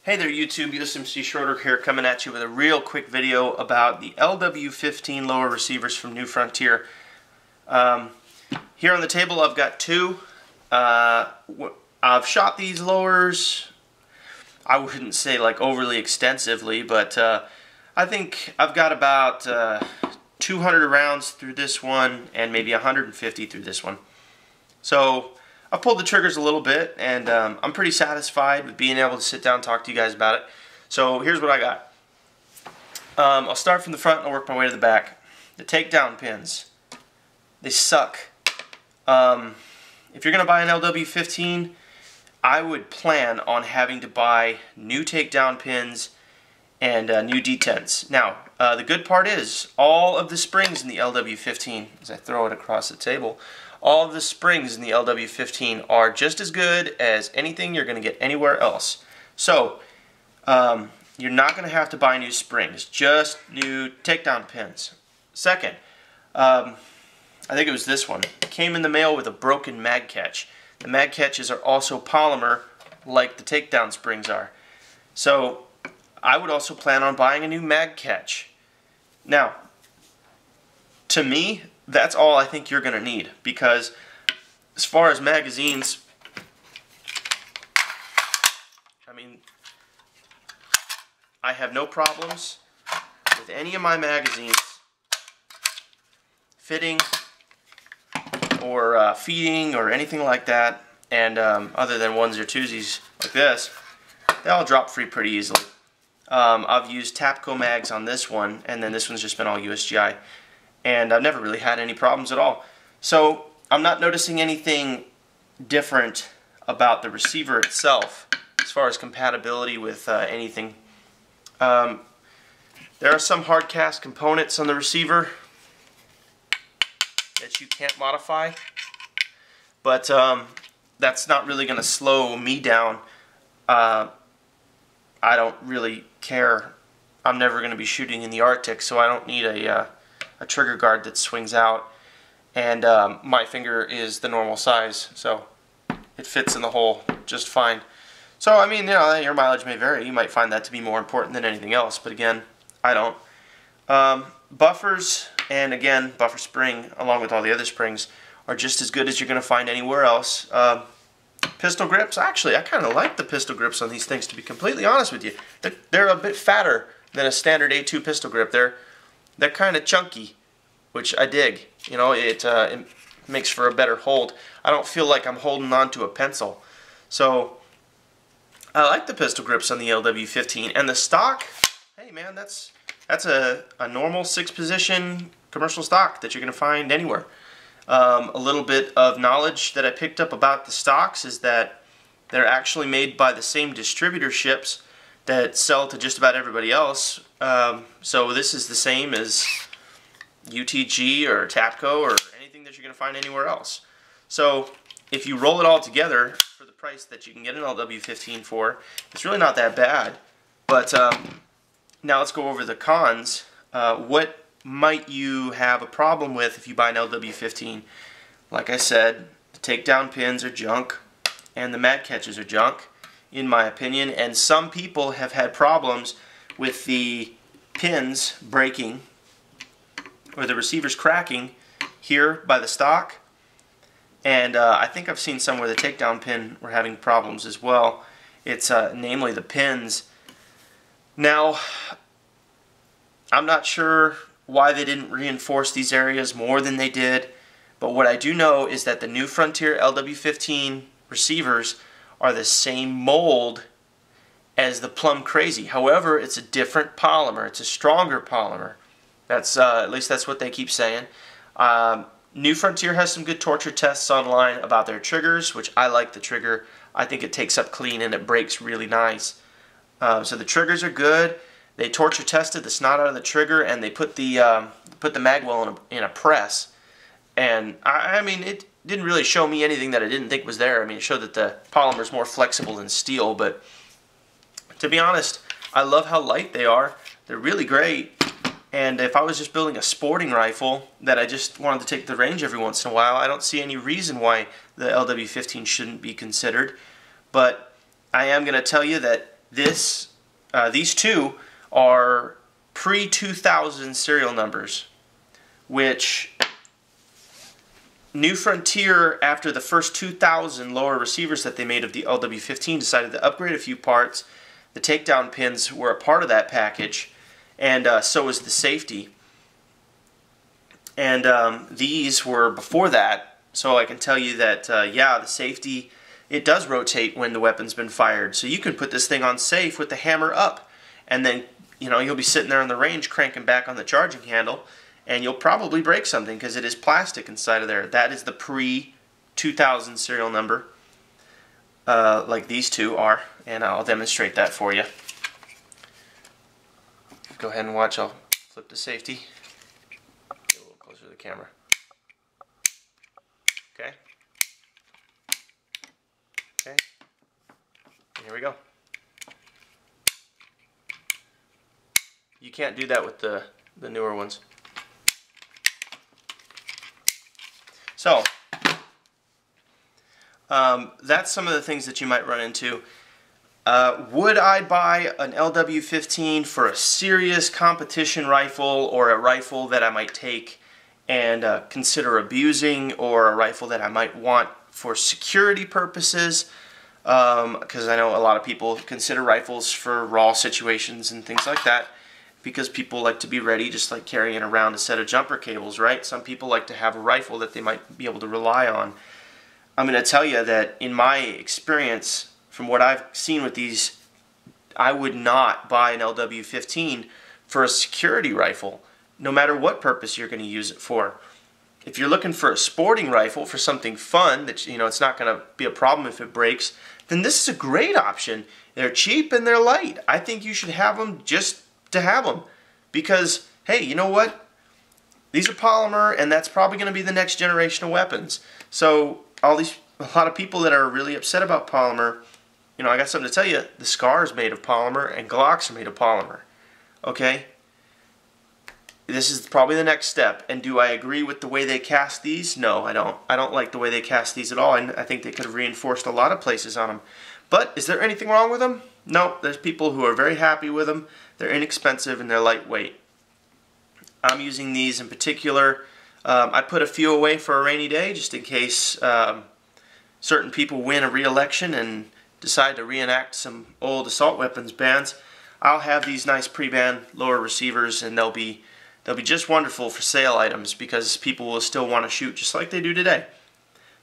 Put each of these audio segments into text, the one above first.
Hey there YouTube, USMC Schroeder here, coming at you with a real quick video about the LW15 lower receivers from New Frontier. Here on the table I've got two. I've shot these lowers, I wouldn't say like overly extensively, but I think I've got about 200 rounds through this one and maybe 150 through this one. So I pulled the triggers a little bit, and I'm pretty satisfied with being able to sit down and talk to you guys about it. So here's what I got. I'll start from the front and I'll work my way to the back. The takedown pins, they suck. If you're going to buy an LW15, I would plan on having to buy new takedown pins and new detents. Now, the good part is all of the springs in the LW15, as I throw it across the table, all of the springs in the LW15 are just as good as anything you're going to get anywhere else. So, you're not going to have to buy new springs, just new takedown pins. Second, I think it was this one. It came in the mail with a broken mag catch. The mag catches are also polymer like the takedown springs are. So, I would also plan on buying a new mag catch. Now, to me, that's all I think you're going to need, because as far as magazines, I mean, I have no problems with any of my magazines fitting or feeding or anything like that, and other than ones or twosies like this, they all drop free pretty easily. I've used Tapco mags on this one, and then this one's just been all USGI. And I've never really had any problems at all. So I'm not noticing anything different about the receiver itself as far as compatibility with anything. There are some hard cast components on the receiver that you can't modify, but that's not really going to slow me down. I don't really care. I'm never going to be shooting in the Arctic, so I don't need a trigger guard that swings out, and my finger is the normal size, so it fits in the hole just fine. So I mean, you know, your mileage may vary. You might find that to be more important than anything else, but again, I don't. Buffers, and again, buffer spring along with all the other springs, are just as good as you're going to find anywhere else. Pistol grips, actually I kind of like the pistol grips on these things, to be completely honest with you. They're a bit fatter than a standard A2 pistol grip. They're kind of chunky, which I dig. You know, it makes for a better hold. I don't feel like I'm holding on to a pencil. So I like the pistol grips on the LW15, and the stock. Hey man, that's a normal 6-position commercial stock that you're going to find anywhere. A little bit of knowledge that I picked up about the stocks is that they're actually made by the same distributorships that sell to just about everybody else. So this is the same as UTG or Tapco or anything that you're going to find anywhere else. So if you roll it all together for the price that you can get an LW15 for, it's really not that bad. But now let's go over the cons. What might you have a problem with if you buy an LW15? Like I said, the takedown pins are junk and the mag catches are junk, in my opinion, and some people have had problems with the pins breaking or the receivers cracking here by the stock, and I think I've seen some where the takedown pin were having problems as well. It's namely the pins. Now, I'm not sure why they didn't reinforce these areas more than they did, but what I do know is that the New Frontier LW15 receivers are the same mold as the Plum Crazy. However, it's a different polymer. It's a stronger polymer. That's at least that's what they keep saying. New Frontier has some good torture tests online about their triggers, which I like the trigger. I think it takes up clean and it breaks really nice. So the triggers are good. They torture tested the snot out of the trigger, and they put the magwell in a press. And I mean, it didn't really show me anything that I didn't think was there. I mean, it showed that the polymer is more flexible than steel, but to be honest, I love how light they are. They're really great. And if I was just building a sporting rifle that I just wanted to take the range every once in a while, I don't see any reason why the LW15 shouldn't be considered. But I am going to tell you that these two are pre-2000 serial numbers, which New Frontier, after the first 2,000 lower receivers that they made of the LW15, decided to upgrade a few parts. The takedown pins were a part of that package, and so was the safety. And these were before that, so I can tell you that, yeah, the safety, it does rotate when the weapon's been fired. So you can put this thing on safe with the hammer up, and then, you know, you'll be sitting there on the range cranking back on the charging handle, and you'll probably break something because it is plastic inside of there. That is the pre-2000 serial number, like these two are, and I'll demonstrate that for you. Go ahead and watch. I'll flip to safety. Get a little closer to the camera. Okay. Okay. And here we go. You can't do that with the newer ones. So, that's some of the things that you might run into. Would I buy an LW15 for a serious competition rifle, or a rifle that I might take and consider abusing, or a rifle that I might want for security purposes? Because I know a lot of people consider rifles for raw situations and things like that, because people like to be ready, just like carrying around a set of jumper cables, right? Some people like to have a rifle that they might be able to rely on. I'm going to tell you that in my experience, from what I've seen with these, I would not buy an LW15 for a security rifle, no matter what purpose you're going to use it for. If you're looking for a sporting rifle, for something fun, that, you know, it's not going to be a problem if it breaks, then this is a great option. They're cheap and they're light. I think you should have them just to have them, because hey, you know what, these are polymer, and that's probably going to be the next generation of weapons. So a lot of people that are really upset about polymer, you know, I got something to tell you. The Scar is made of polymer, and Glocks are made of polymer. Okay, this is probably the next step. And do I agree with the way they cast these? No, I don't. I don't like the way they cast these at all, and I think they could have reinforced a lot of places on them. But is there anything wrong with them? No, there's people who are very happy with them. They're inexpensive and they're lightweight. I'm using these in particular. I put a few away for a rainy day, just in case certain people win a re-election and decide to reenact some old assault weapons bans. I'll have these nice pre-ban lower receivers, and they'll be just wonderful for sale items, because people will still want to shoot just like they do today.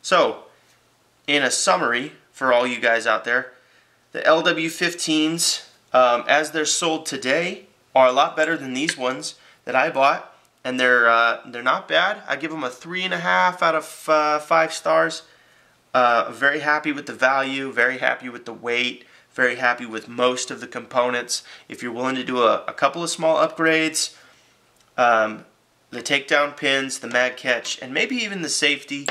So, in a summary for all you guys out there, the LW15s, as they're sold today, are a lot better than these ones that I bought, and they're not bad. I give them a 3.5 out of 5 stars. Very happy with the value, very happy with the weight, very happy with most of the components. If you're willing to do a couple of small upgrades, the takedown pins, the mag catch, and maybe even the safety,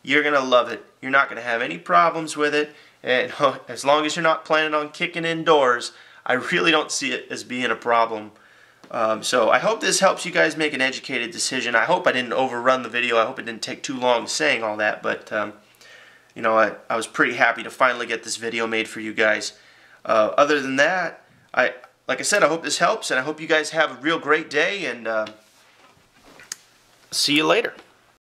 you're going to love it. You're not going to have any problems with it. And as long as you're not planning on kicking indoors, I really don't see it as being a problem. So I hope this helps you guys make an educated decision. I hope I didn't overrun the video. I hope it didn't take too long saying all that. But, you know, I was pretty happy to finally get this video made for you guys. Other than that, like I said, I hope this helps, and I hope you guys have a real great day, and see you later.